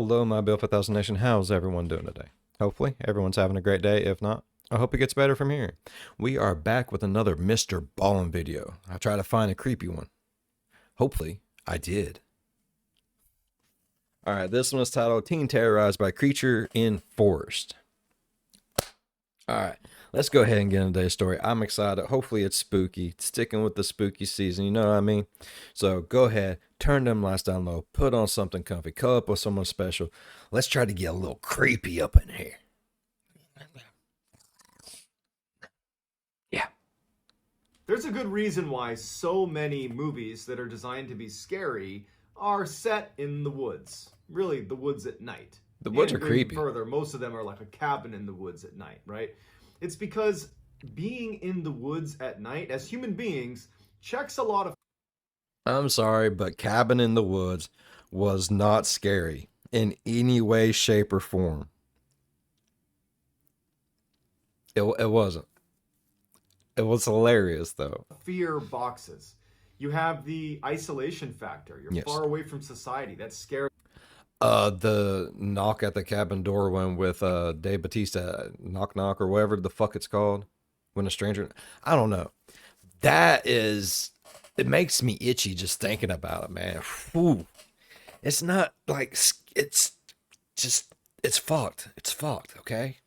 Hello, my Bill 5000 Nation. How's everyone doing today? Hopefully, everyone's having a great day. If not, I hope it gets better from here. We are back with another MrBallen video. I try to find a creepy one. Hopefully, I did. Alright, this one is titled Teen Terrorized by Creature in Forest. Alright, let's go ahead and get into today's story. I'm excited. Hopefully it's spooky. It's sticking with the spooky season, you know what I mean? So go ahead, turn them lights down low, put on something comfy, cuddle up with someone special. Let's try to get a little creepy up in here. Yeah. There's a good reason why so many movies that are designed to be scary are set in the woods. Really, the woods at night. The woods are creepy. Further, most of them are like a cabin in the woods at night, right? It's because being in the woods at night, as human beings, checks a lot of... I'm sorry, but Cabin in the Woods was not scary in any way, shape, or form. It wasn't. It was hilarious, though. Fear boxes. You have the isolation factor. You're far away from society. That's scary. The knock at the cabin door one with Dave Bautista, knock knock or whatever the fuck it's called, when a stranger, I don't know. That is, it makes me itchy just thinking about it, man. Whew. It's not like, it's just, it's fucked. It's fucked, okay?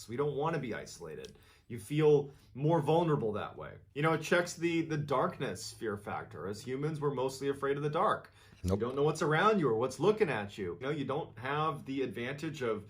We don't want to be isolated. You feel more vulnerable that way. You know, it checks the darkness fear factor. As humans, we're mostly afraid of the dark. Nope. You don't know what's around you or what's looking at you. You know, you don't have the advantage of...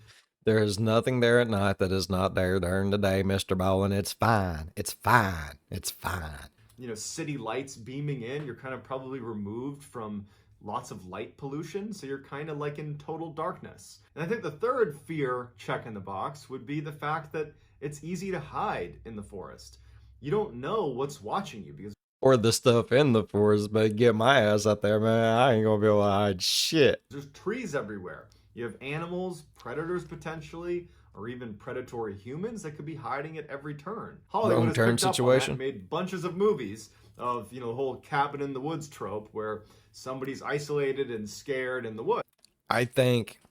There is nothing there at night that is not there during the day, MrBallen. It's fine. It's fine. It's fine. You know, city lights beaming in. You're kind of probably removed from lots of light pollution. So you're kind of like in total darkness. And I think the third fear check in the box would be the fact that it's easy to hide in the forest. You don't know what's watching you because... Or the stuff in the forest, but get my ass out there, man. I ain't gonna be able to hide shit. There's trees everywhere. You have animals, predators potentially, or even predatory humans that could be hiding at every turn. Hollywood has picked up on that and made bunches of movies of, you know, the whole cabin in the woods trope where somebody's isolated and scared in the woods. I think...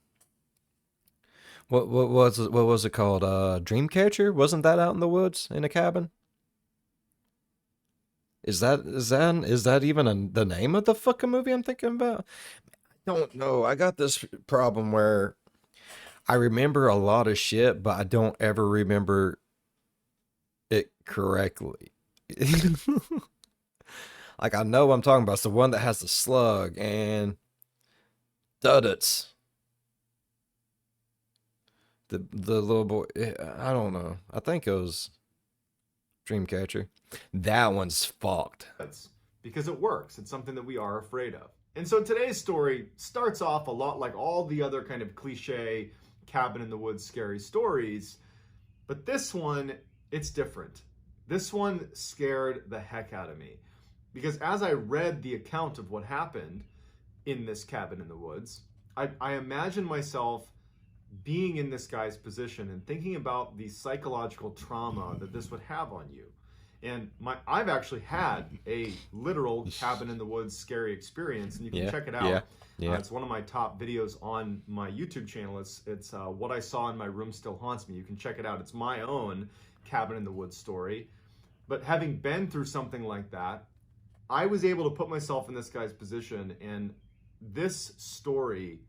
What was it called? Dreamcatcher? Wasn't that out in the woods in a cabin? Is that even the name of the fucking movie I'm thinking about? I don't know. I got this problem where I remember a lot of shit, but I don't ever remember it correctly. Like, I know what I'm talking about. It's the one that has the slug and Duddits. The little boy, I don't know. I think it was Dreamcatcher. That one's fucked. Because it works. It's something that we are afraid of. And so today's story starts off a lot like all the other kind of cliche cabin in the woods scary stories. But this one, it's different. This one scared the heck out of me. Because as I read the account of what happened in this cabin in the woods, I imagined myself being in this guy's position and thinking about the psychological trauma that this would have on you. And I've actually had a literal cabin in the woods scary experience, and you can check it out. It's one of my top videos on my YouTube channel. It's What I Saw in My Room Still Haunts Me. You can check it out. It's my own cabin in the woods story. But having been through something like that, I was able to put myself in this guy's position, and this story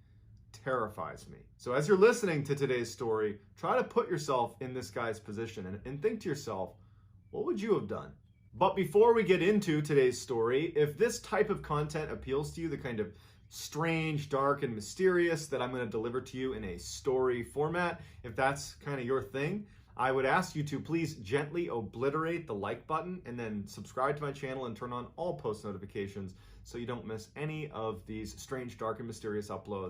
terrifies me. So as you're listening to today's story, try to put yourself in this guy's position and think to yourself, what would you have done? But before we get into today's story, if this type of content appeals to you, the kind of strange, dark, and mysterious that I'm going to deliver to you in a story format, if that's kind of your thing, I would ask you to please gently obliterate the like button and then subscribe to my channel and turn on all post notifications so you don't miss any of these strange, dark, and mysterious uploads.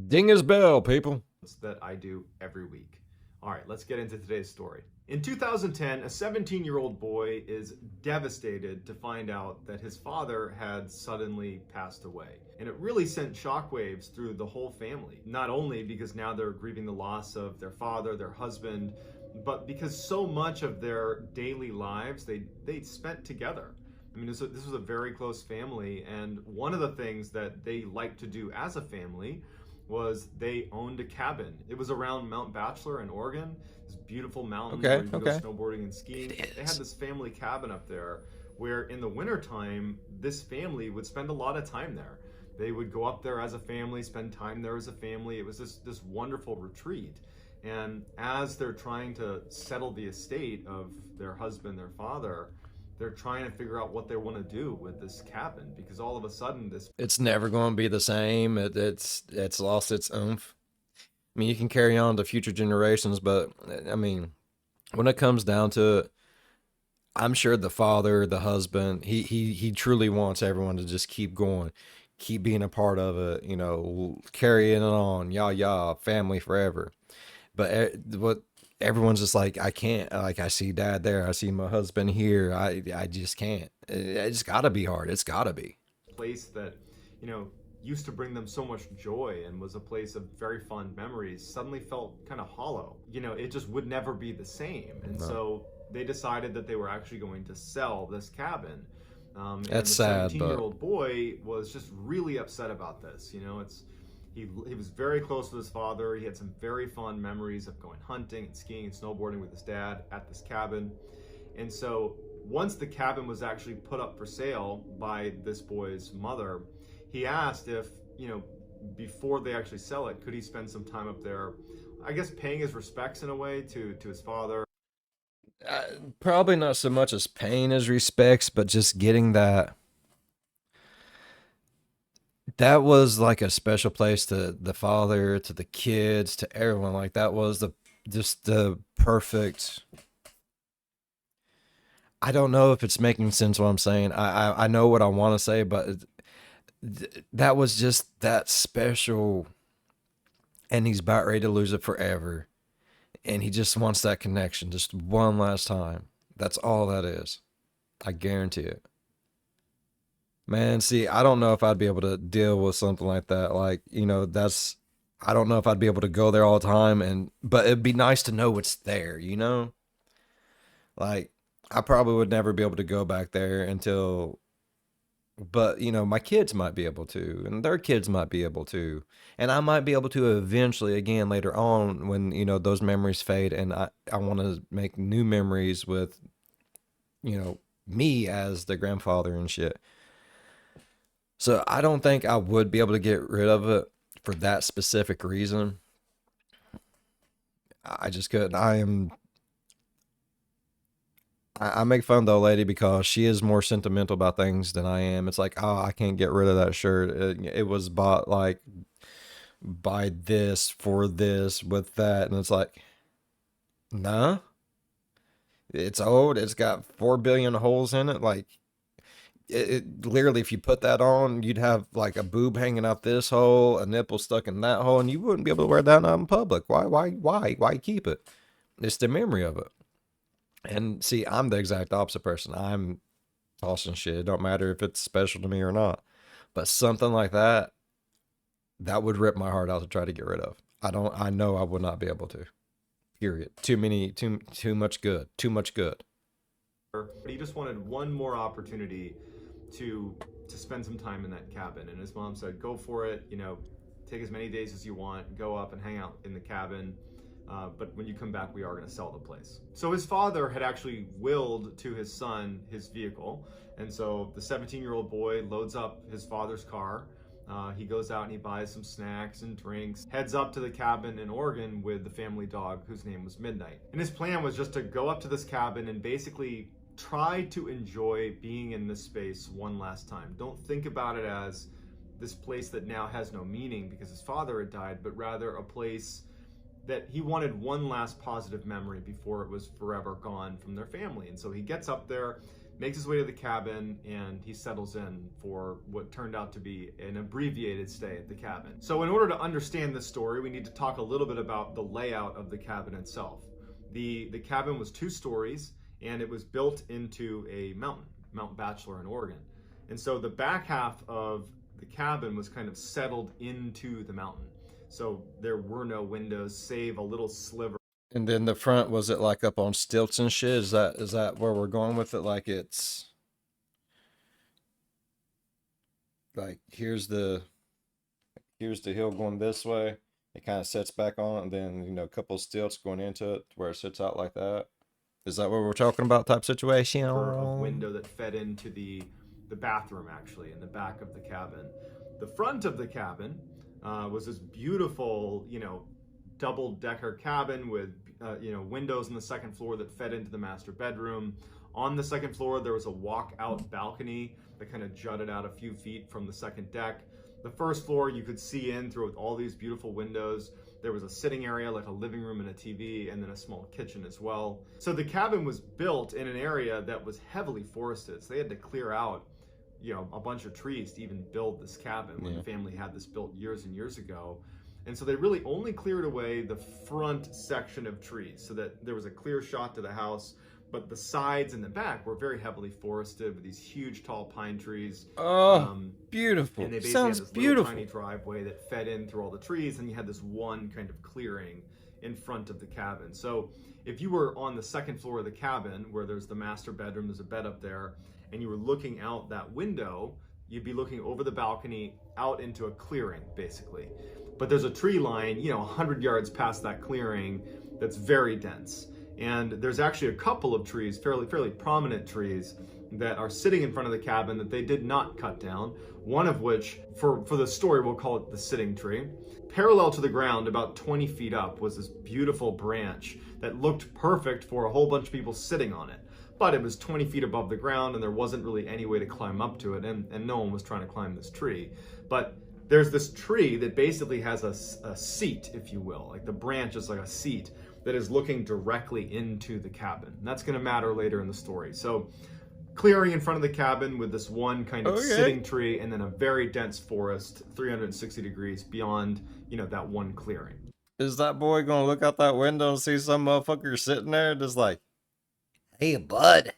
Ding his bell, people. That I do every week. All right, let's get into today's story. In 2010, a 17-year-old boy is devastated to find out that his father had suddenly passed away. And it really sent shockwaves through the whole family. Not only because now they're grieving the loss of their father, their husband, but because so much of their daily lives they spent together. I mean, this was a very close family, and one of the things that they liked to do as a family was they owned a cabin. It was around Mount Bachelor in Oregon, this beautiful mountain where Okay, you can go okay. snowboarding and skiing. It They had is. this family cabin up there where in the wintertime, this family would spend a lot of time there. They would go up there as a family, spend time there as a family. It was this wonderful retreat. And as they're trying to settle the estate of their husband, their father, they're trying to figure out what they want to do with this cabin because all of a sudden this It's never going to be the same. It's lost its oomph. I mean, you can carry on to future generations, but I mean, when it comes down to it, I'm sure the father, the husband, he truly wants everyone to just keep going, keep being a part of it, you know, carrying it on, yah, family forever. But what everyone's just like, I can't. Like, I see dad there, I see my husband here. I just can't. It's got to be hard. It's got to be. place that, you know, used to bring them so much joy and was a place of very fond memories suddenly felt kind of hollow. You know, it just would never be the same. And No. so they decided that they were actually going to sell this cabin. And That's the sad, but 17-year-old boy was just really upset about this. You know, he was very close with his father. He had some very fond memories of going hunting and skiing and snowboarding with his dad at this cabin. And so once the cabin was actually put up for sale by this boy's mother, he asked if, you know, before they actually sell it, could he spend some time up there, I guess paying his respects in a way to his father. uh, probably not so much as paying his respects, but just getting that. That was like a special place to the father, to the kids, to everyone. Like that was the just the perfect. I don't know if it's making sense what I'm saying. I know what I want to say, but that was just that special, and he's about ready to lose it forever, and he just wants that connection, just one last time. That's all that is. I guarantee it. Man, see, I don't know if I'd be able to deal with something like that. Like, you know, that's I don't know if I'd be able to go there all the time and but it'd be nice to know it's there, you know? Like I probably would never be able to go back there until but, you know, my kids might be able to and their kids might be able to. And I might be able to eventually again later on when, you know, those memories fade and I want to make new memories with, you know, me as the grandfather and shit. So I don't think I would be able to get rid of it for that specific reason. I just couldn't. I make fun of the old lady because she is more sentimental about things than I am. It's like, oh, I can't get rid of that shirt. It was bought like by this for this with that, and it's like, nah, it's old. It's got 4 billion holes in it. Like literally, if you put that on, you'd have like a boob hanging out this hole, a nipple stuck in that hole, and you wouldn't be able to wear that out in public. Why keep it? It's the memory of it. And see, I'm the exact opposite person. I'm tossing shit. It don't matter if it's special to me or not. But something like that, that would rip my heart out to try to get rid of. I don't. I know I would not be able to. Period. Too many. Too much good. Too much good. But he just wanted one more opportunity to to spend some time in that cabin. And his mom said, "Go for it. You know, take as many days as you want. Go up and hang out in the cabin. But when you come back, we are going to sell the place." So his father had actually willed to his son his vehicle, and so the 17-year-old boy loads up his father's car. He goes out and he buys some snacks and drinks, heads up to the cabin in Oregon with the family dog whose name was Midnight. And his plan was just to go up to this cabin and basically try to enjoy being in this space one last time. Don't think about it as this place that now has no meaning because his father had died, but rather a place that he wanted one last positive memory before it was forever gone from their family. And so he gets up there, makes his way to the cabin, and he settles in for what turned out to be an abbreviated stay at the cabin. So in order to understand this story, we need to talk a little bit about the layout of the cabin itself. The cabin was 2 stories, and it was built into a mountain, Mount Bachelor in Oregon. And so the back half of the cabin was kind of settled into the mountain. So there were no windows, save a little sliver. And then the front, was it like up on stilts and shit? Is that where we're going with it? Like it's like here's the hill going this way. It kind of sets back on, and then a couple of stilts going into it where it sits out like that. Is that what we're talking about? Type situation? A window that fed into the bathroom, actually, in the back of the cabin. The front of the cabin was this beautiful, double-decker cabin with, windows on the second floor that fed into the master bedroom. On the second floor, there was a walk-out balcony that kind of jutted out a few feet from the second deck. The first floor, you could see in through all these beautiful windows. There was a sitting area, like a living room and a TV, and then a small kitchen as well. So the cabin was built in an area that was heavily forested. So they had to clear out, a bunch of trees to even build this cabin when the family had this built years and years ago. And so they really only cleared away the front section of trees so that there was a clear shot to the house. But the sides and the back were very heavily forested with these huge, tall pine trees. Oh, beautiful. And they basically Sounds had this beautiful. little tiny driveway that fed in through all the trees, and you had this one kind of clearing in front of the cabin. So if you were on the second floor of the cabin, where there's the master bedroom, there's a bed up there, and you were looking out that window, you'd be looking over the balcony out into a clearing, basically. But there's a tree line, 100 yards past that clearing that's very dense. And there's actually a couple of trees, fairly prominent trees, that are sitting in front of the cabin that they did not cut down. One of which, for the story, we'll call it the sitting tree. Parallel to the ground, about 20 feet up, was this beautiful branch that looked perfect for a whole bunch of people sitting on it. But it was 20 feet above the ground, and there wasn't really any way to climb up to it, and no one was trying to climb this tree. But there's this tree that basically has a seat, if you will. Like the branch is like a seat that is looking directly into the cabin. And that's going to matter later in the story. So clearing in front of the cabin with this one kind of sitting tree, and then a very dense forest 360 degrees beyond, that one clearing. Is that boy gonna look out that window and see some motherfucker sitting there just like, hey bud,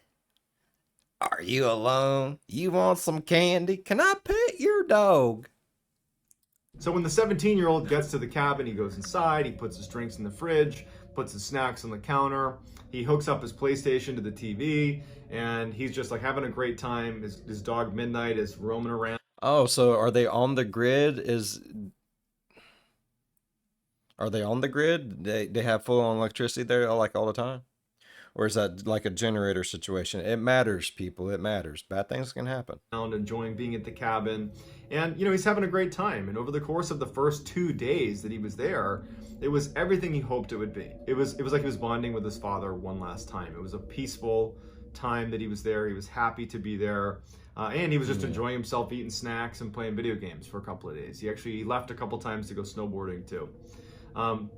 are you alone? You want some candy? Can I pet your dog? So when the 17-year-old gets to the cabin, he goes inside, he puts his drinks in the fridge, puts his snacks on the counter, he hooks up his PlayStation to the TV, and he's just like having a great time. His dog Midnight is roaming around. Oh, so are they on the grid? Are they on the grid? They have full on electricity there like all the time? Or is that like a generator situation? It matters, people. It matters. Bad things can happen. Enjoying being at the cabin. And, he's having a great time. And over the course of the first 2 days that he was there, it was everything he hoped it would be. It was like he was bonding with his father one last time. It was a peaceful time that he was there. He was happy to be there. And he was just enjoying himself, eating snacks and playing video games for a couple of days. He actually left a couple times to go snowboarding too.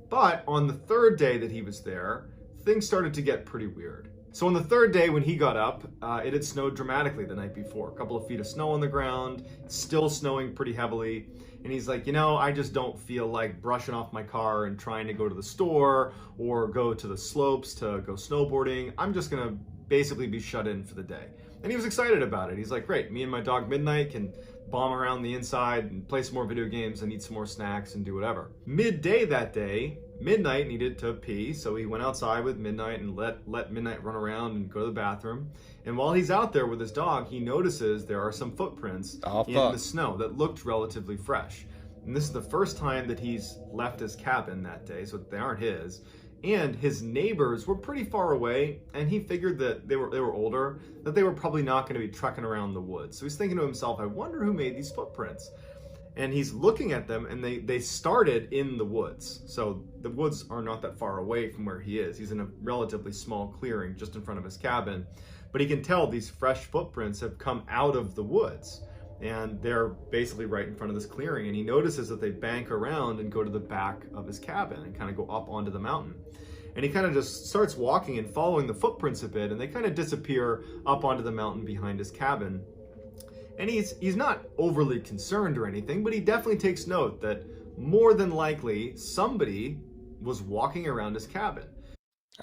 But on the third day that he was there, things started to get pretty weird. So on the third day when he got up, it had snowed dramatically the night before. A couple of feet of snow on the ground, still snowing pretty heavily. And he's like, I just don't feel like brushing off my car and trying to go to the store or go to the slopes to go snowboarding. I'm just gonna basically be shut in for the day. And he was excited about it. He's like, great, me and my dog Midnight can bomb around the inside and play some more video games and eat some more snacks and do whatever. Midday that day, Midnight needed to pee, so he went outside with Midnight and let Midnight run around and go to the bathroom. And while he's out there with his dog, he notices there are some footprints in the snow that looked relatively fresh. And this is the first time that he's left his cabin that day, so they aren't his. And his neighbors were pretty far away, and he figured that they were older, that they were probably not going to be trekking around the woods. So he's thinking to himself, I wonder who made these footprints. And he's looking at them, and they started in the woods. So the woods are not that far away from where he is. He's in a relatively small clearing just in front of his cabin. But he can tell these fresh footprints have come out of the woods. And they're basically right in front of this clearing. And he notices that they bank around and go to the back of his cabin and kind of go up onto the mountain. And he kind of just starts walking and following the footprints a bit, and they kind of disappear up onto the mountain behind his cabin. And he's not overly concerned or anything, but he definitely takes note that more than likely somebody was walking around his cabin.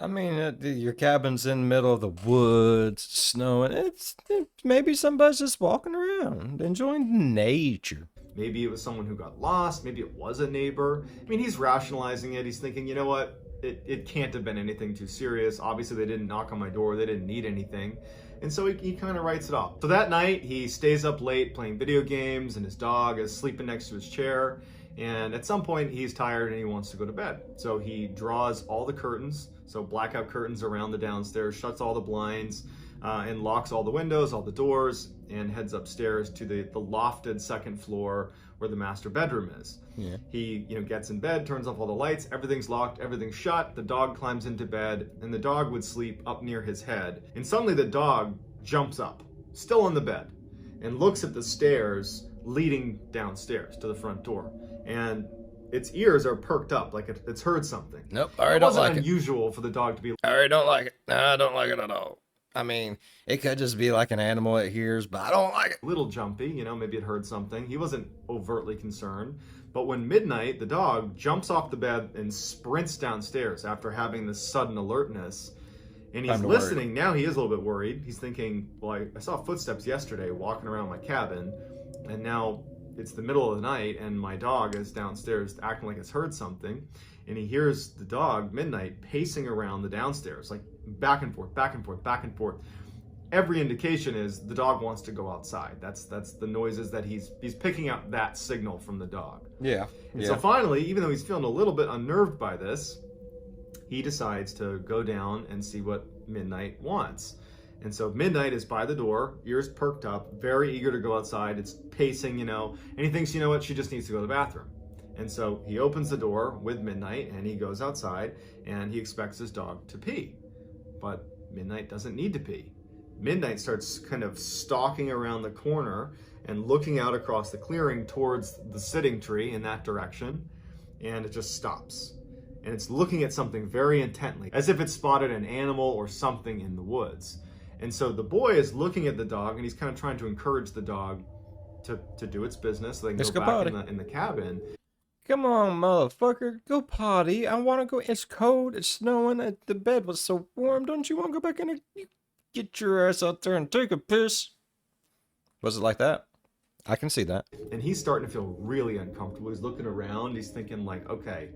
I mean, your cabin's in the middle of the woods, snowing. It's maybe somebody's just walking around, enjoying nature. Maybe it was someone who got lost. Maybe it was a neighbor. I mean, he's rationalizing it. He's thinking, you know what? It can't have been anything too serious. Obviously, they didn't knock on my door. They didn't need anything. And so he kind of writes it off. So that night, he stays up late playing video games, and his dog is sleeping next to his chair. And at some point, he's tired and he wants to go to bed. So he draws all the curtains, so blackout curtains around the downstairs, shuts all the blinds, and locks all the windows, all the doors, and heads upstairs to the lofted second floor where the master bedroom is. Yeah. He, gets in bed, turns off all the lights, everything's locked, everything's shut. The dog climbs into bed, and the dog would sleep up near his head. And suddenly the dog jumps up, still on the bed, and looks at the stairs leading downstairs to the front door. And its ears are perked up, like it's heard something. Nope, I already It don't wasn't like it. unusual for the dog to be. I already don't like it. No, I don't like it at all. I mean, it could just be like an animal it hears, but I don't like it. A little jumpy, maybe it heard something. He wasn't overtly concerned. But when midnight, the dog jumps off the bed and sprints downstairs after having this sudden alertness. And he's listening. Now he is a little bit worried. He's thinking, well, I saw footsteps yesterday walking around my cabin, and now it's the middle of the night, and my dog is downstairs acting like it's heard something. And he hears the dog, Midnight, pacing around the downstairs, like back and forth, back and forth, back and forth. Every indication is the dog wants to go outside. That's the noises that he's picking up that signal from the dog. Yeah. And so finally, even though he's feeling a little bit unnerved by this, he decides to go down and see what Midnight wants. And so Midnight is by the door, ears perked up, very eager to go outside. It's pacing, and he thinks, she just needs to go to the bathroom. And so he opens the door with Midnight and he goes outside and he expects his dog to pee. But Midnight doesn't need to pee. Midnight starts kind of stalking around the corner and looking out across the clearing towards the sitting tree in that direction, and it just stops. And it's looking at something very intently, as if it spotted an animal or something in the woods. And so the boy is looking at the dog and he's kind of trying to encourage the dog to do its business so they can go back in the cabin. Come on, motherfucker. Go potty. I want to go. It's cold. It's snowing. The bed was so warm. Don't you want to go back in there? Get your ass out there and take a piss. Was it like that? I can see that. And he's starting to feel really uncomfortable. He's looking around. He's thinking like, okay,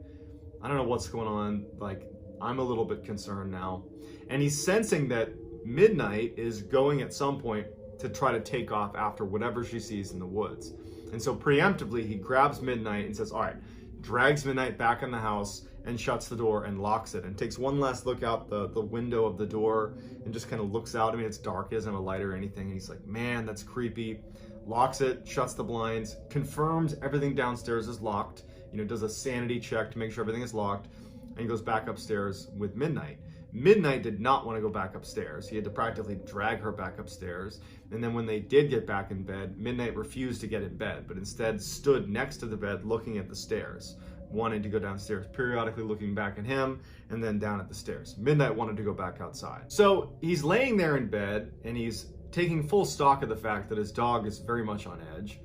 I don't know what's going on. Like, I'm a little bit concerned now. And he's sensing that Midnight is going at some point to try to take off after whatever she sees in the woods. And so preemptively, he grabs Midnight and says, all right, drags Midnight back in the house and shuts the door and locks it and takes one last look out the window of the door and just kind of looks out. I mean, it's dark, he doesn't have a light or anything. And he's like, man, that's creepy. Locks it, shuts the blinds, confirms everything downstairs is locked, does a sanity check to make sure everything is locked, and he goes back upstairs with Midnight. Midnight did not want to go back upstairs. He had to practically drag her back upstairs. And then when they did get back in bed, Midnight refused to get in bed, but instead stood next to the bed looking at the stairs, wanting to go downstairs, periodically looking back at him and then down at the stairs. Midnight wanted to go back outside. So he's laying there in bed and he's taking full stock of the fact that his dog is very much on edge,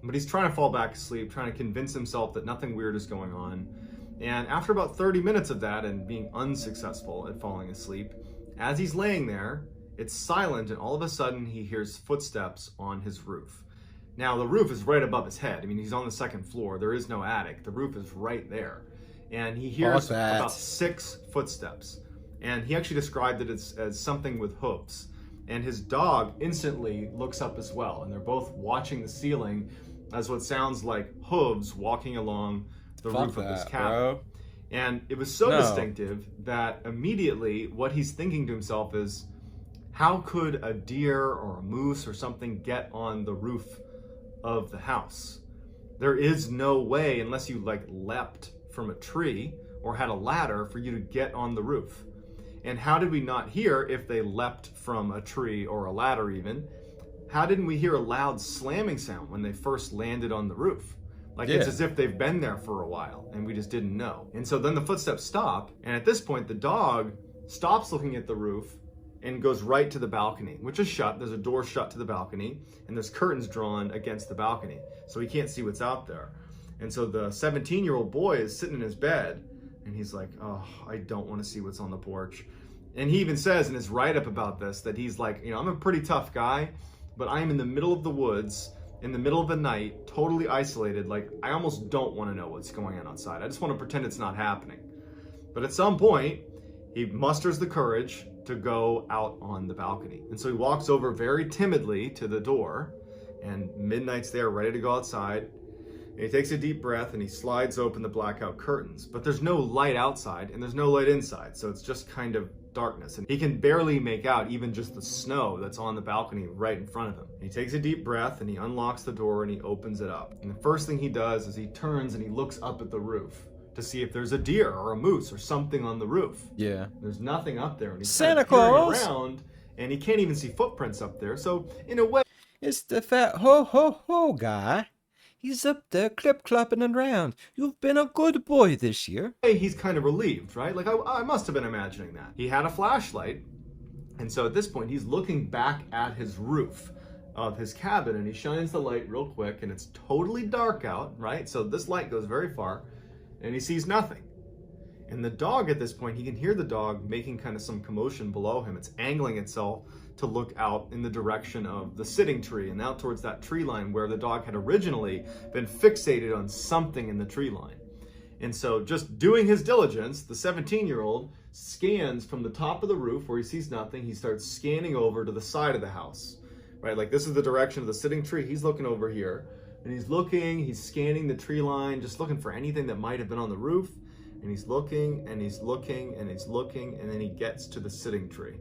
but he's trying to fall back asleep, trying to convince himself that nothing weird is going on. And after about 30 minutes of that and being unsuccessful at falling asleep, as he's laying there, it's silent and all of a sudden he hears footsteps on his roof. Now the roof is right above his head. I mean, he's on the second floor. There is no attic. The roof is right there. And he hears about 6 footsteps. And he actually described it as something with hooves. And his dog instantly looks up as well. And they're both watching the ceiling as what sounds like hooves walking along the roof of this cabin. Bro. And it was so distinctive that immediately what he's thinking to himself is, how could a deer or a moose or something get on the roof of the house? There is no way, unless you leapt from a tree or had a ladder, for you to get on the roof. And how did we not hear, if they leapt from a tree or a ladder even, how didn't we hear a loud slamming sound when they first landed on the roof? It's as if they've been there for a while and we just didn't know. And so then the footsteps stop, and at this point the dog stops looking at the roof and goes right to the balcony, which is shut. There's a door shut to the balcony and there's curtains drawn against the balcony, so he can't see what's out there. And so the 17-year-old boy is sitting in his bed and he's like, oh, I don't want to see what's on the porch. And he even says in his write-up about this that he's like, I'm a pretty tough guy, but I am in the middle of the woods, in the middle of the night, totally isolated. I almost don't want to know what's going on outside. I just want to pretend it's not happening. But at some point, he musters the courage to go out on the balcony. And so he walks over very timidly to the door, and Midnight's there ready to go outside. And he takes a deep breath and he slides open the blackout curtains. But there's no light outside and there's no light inside, so it's just kind of darkness. And he can barely make out even just the snow that's on the balcony right in front of him. And he takes a deep breath and he unlocks the door and he opens it up. And the first thing he does is he turns and he looks up at the roof to see if there's a deer or a moose or something on the roof. Yeah. There's nothing up there. And he's Santa peering Claus! around and he can't even see footprints up there. So in a way, It's the fat ho guy. He's up there clip-clopping around. You've been a good boy this year. he's kind of relieved, right? Like I must have been imagining that. He had a flashlight, and so at this point he's looking back at his roof of his cabin, and he shines the light real quick, and it's totally dark out, right? So this light goes very far, and he sees nothing. And the dog at this point, he can hear the dog making kind of some commotion below him. It's angling itself to look out in the direction of the sitting tree and out towards that tree line where the dog had originally been fixated on something in the tree line. And so just doing his diligence, the 17-year-old scans from the top of the roof where he sees nothing. He starts scanning over to the side of the house, right? Like this is the direction of the sitting tree. He's looking over here and he's scanning the tree line, just looking for anything that might have been on the roof. And he's looking and he's looking and he's looking, and then he gets to the sitting tree.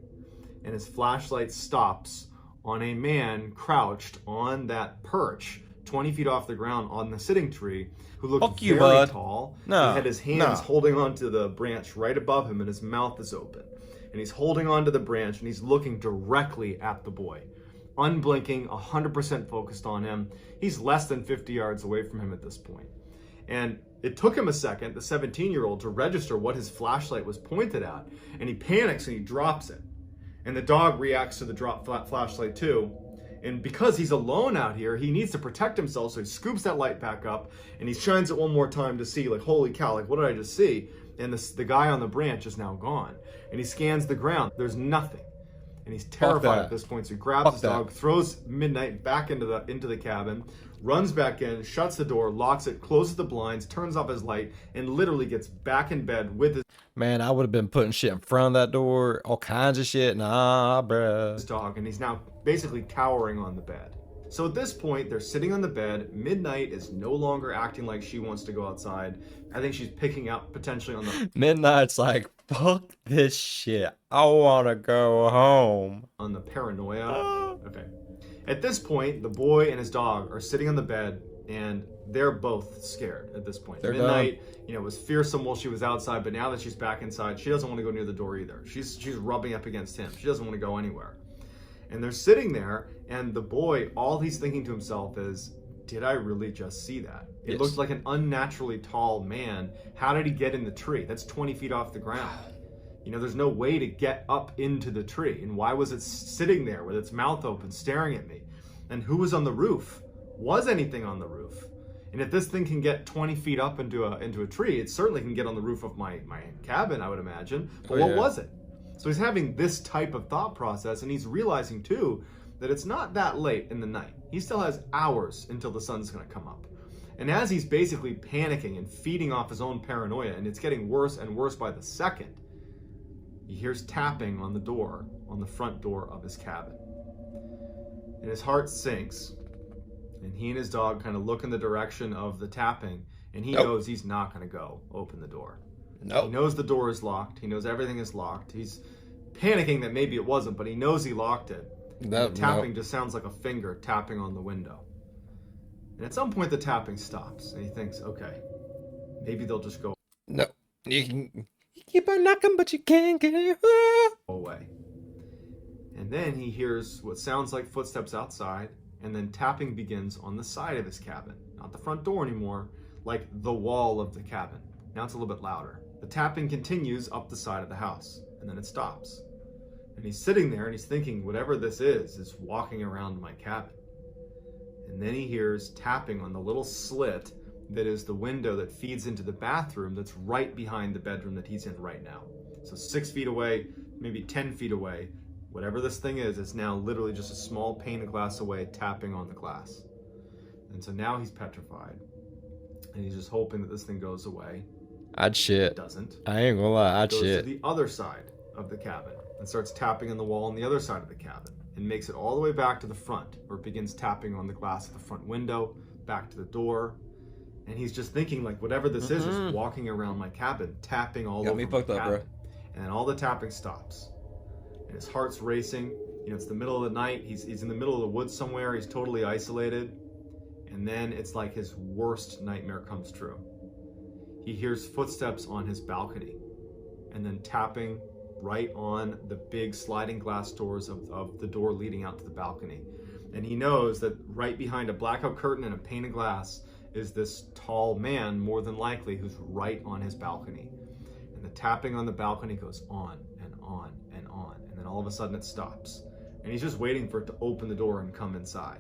And his flashlight stops on a man crouched on that perch 20 feet off the ground on the sitting tree, who looked very tall. No, he had his hands holding onto the branch right above him, and his mouth is open. And he's holding onto the branch, and he's looking directly at the boy. Unblinking, 100% focused on him. He's less than 50 yards away from him at this point. And it took him a second, the 17-year-old, to register what his flashlight was pointed at. And he panics and he drops it. And the dog reacts to the drop flashlight too. And because he's alone out here, he needs to protect himself, so he scoops that light back up and he shines it one more time to see, like, holy cow, like, what did I just see? And the guy on the branch is now gone. And he scans the ground. There's nothing. And he's terrified at this point, so he grabs his dog, throws Midnight back into the cabin, runs back in, shuts the door, locks it, closes the blinds, turns off his light, and literally gets back in bed with his... Man, I would have been putting shit in front of that door, all kinds of shit. Nah, bruh. His dog, and he's now basically cowering on the bed. So at this point, they're sitting on the bed. Midnight is no longer acting like she wants to go outside. I think she's picking up potentially on the... Midnight's like, fuck this shit. I want to go home. On the paranoia. Okay. At this point, the boy and his dog are sitting on the bed, and they're both scared at this point. Midnight, was fearsome while she was outside, but now that she's back inside, she doesn't want to go near the door either. She's rubbing up against him. She doesn't want to go anywhere. And they're sitting there, and the boy, all he's thinking to himself is, did I really just see that? It looked like an unnaturally tall man. How did he get in the tree? That's 20 feet off the ground. There's no way to get up into the tree. And why was it sitting there with its mouth open, staring at me? And who was on the roof? Was anything on the roof? And if this thing can get 20 feet up into a tree, it certainly can get on the roof of my cabin, I would imagine. But what was it? So he's having this type of thought process, and he's realizing too that it's not that late in the night. He still has hours until the sun's going to come up. And as he's basically panicking and feeding off his own paranoia, and it's getting worse and worse by the second, he hears tapping on the door, on the front door of his cabin. And his heart sinks, and he and his dog kind of look in the direction of the tapping, and he knows he's not going to go open the door. He knows the door is locked. He knows everything is locked. He's panicking that maybe it wasn't, but he knows he locked it. The tapping just sounds like a finger tapping on the window. And at some point the tapping stops, and he thinks, okay, maybe they'll just go You keep on knocking, but you can't get away. And then he hears what sounds like footsteps outside, and then tapping begins on the side of his cabin. Not the front door anymore, like the wall of the cabin. Now it's a little bit louder. The tapping continues up the side of the house, and then it stops. And he's sitting there and he's thinking, whatever this is walking around my cabin. And then he hears tapping on the little slit that is the window that feeds into the bathroom that's right behind the bedroom that he's in right now. So 6 feet away, maybe 10 feet away, whatever this thing is, it's now literally just a small pane of glass away, tapping on the glass. And so now he's petrified. And he's just hoping that this thing goes away. I'd shit. It doesn't. I ain't gonna lie, I'd shit. Goes to the other side of the cabin and starts tapping on the wall on the other side of the cabin, and makes it all the way back to the front, where it begins tapping on the glass of the front window, back to the door. And he's just thinking, like, whatever this is walking around my cabin, tapping all Got over me my fucked up, cabin. bro. And then all the tapping stops. And his heart's racing. You know, it's the middle of the night. He's in the middle of the woods somewhere. He's totally isolated. And then it's like his worst nightmare comes true. He hears footsteps on his balcony. And then tapping right on the big sliding glass doors of the door leading out to the balcony. And he knows that right behind a blackout curtain and a pane of glass is this tall man, more than likely, who's right on his balcony. And the tapping on the balcony goes on and on and on. And then all of a sudden it stops. And he's just waiting for it to open the door and come inside.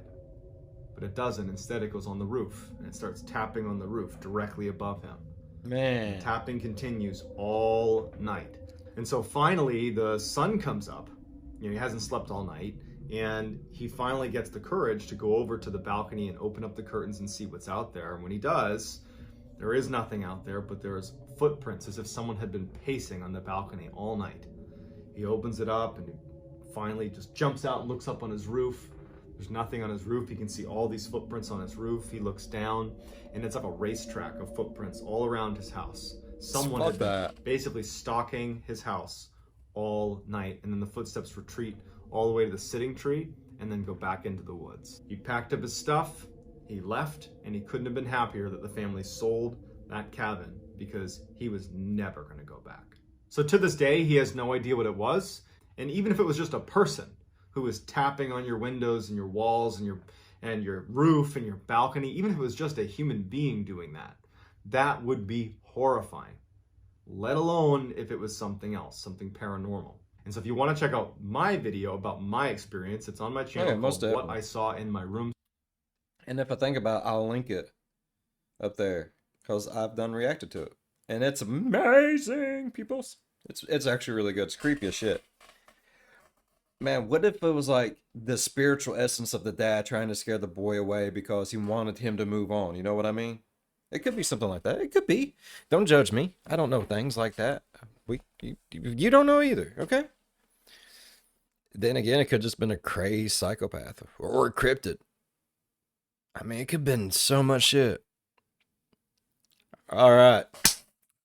But it doesn't. Instead, it goes on the roof. And it starts tapping on the roof directly above him. Man. And tapping continues all night. And so finally, the sun comes up. You know, he hasn't slept all night. And he finally gets the courage to go over to the balcony and open up the curtains and see what's out there. And when he does, there is nothing out there, but there's footprints as if someone had been pacing on the balcony all night. He opens it up and he finally just jumps out and looks up on his roof. There's nothing on his roof. He can see all these footprints on his roof. He looks down and it's like a racetrack of footprints all around his house. Someone had been basically stalking his house all night, and then the footsteps retreat all the way to the sitting tree and then go back into the woods. He packed up his stuff, he left, and he couldn't have been happier that the family sold that cabin because he was never going to go back. So to this day, he has no idea what it was. And even if it was just a person who was tapping on your windows and your walls and your roof and your balcony, even if it was just a human being doing that, that would be horrifying, let alone if it was something else, something paranormal. And so if you want to check out my video about my experience, it's on my channel called What I Saw in My Room. And if I think about it, I'll link it up there because I've done reacted to it. And it's amazing, peoples. It's actually really good. It's creepy as shit. Man, what if it was like the spiritual essence of the dad trying to scare the boy away because he wanted him to move on? You know what I mean? It could be something like that. It could be. Don't judge me. I don't know things like that. You don't know either, okay? Then again, it could just been a crazed psychopath or a cryptid. I mean, it could have been so much shit. All right.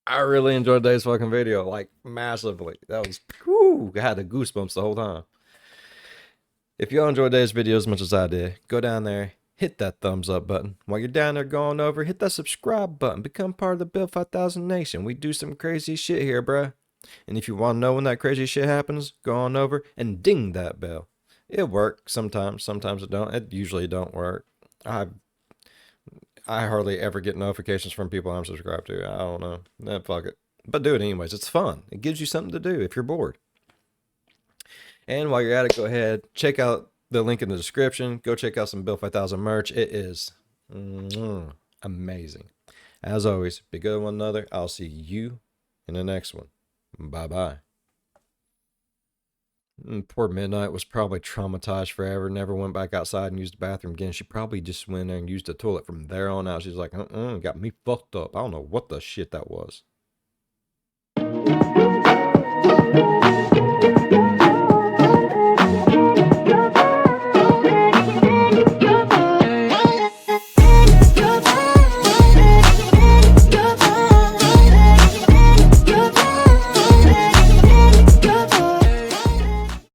I really enjoyed today's fucking video, like massively. That was, whoo, I had the goosebumps the whole time. If y'all enjoyed today's video as much as I did, go down there, hit that thumbs up button. While you're down there going over, hit that subscribe button. Become part of the Build 5000 Nation. We do some crazy shit here, bruh. And if you want to know when that crazy shit happens, go on over and ding that bell. It'll work sometimes. Sometimes it don't. It usually don't work. I hardly ever get notifications from people I'm subscribed to. I don't know. Fuck it. But do it anyways. It's fun. It gives you something to do if you're bored. And while you're at it, go ahead. Check out the link in the description. Go check out some Build 5000 merch. It is amazing. As always, be good to one another. I'll see you in the next one. Bye-bye. Poor Midnight was probably traumatized forever. Never went back outside and used the bathroom again. She probably just went there and used the toilet from there on out. She's like, got me fucked up. I don't know what the shit that was.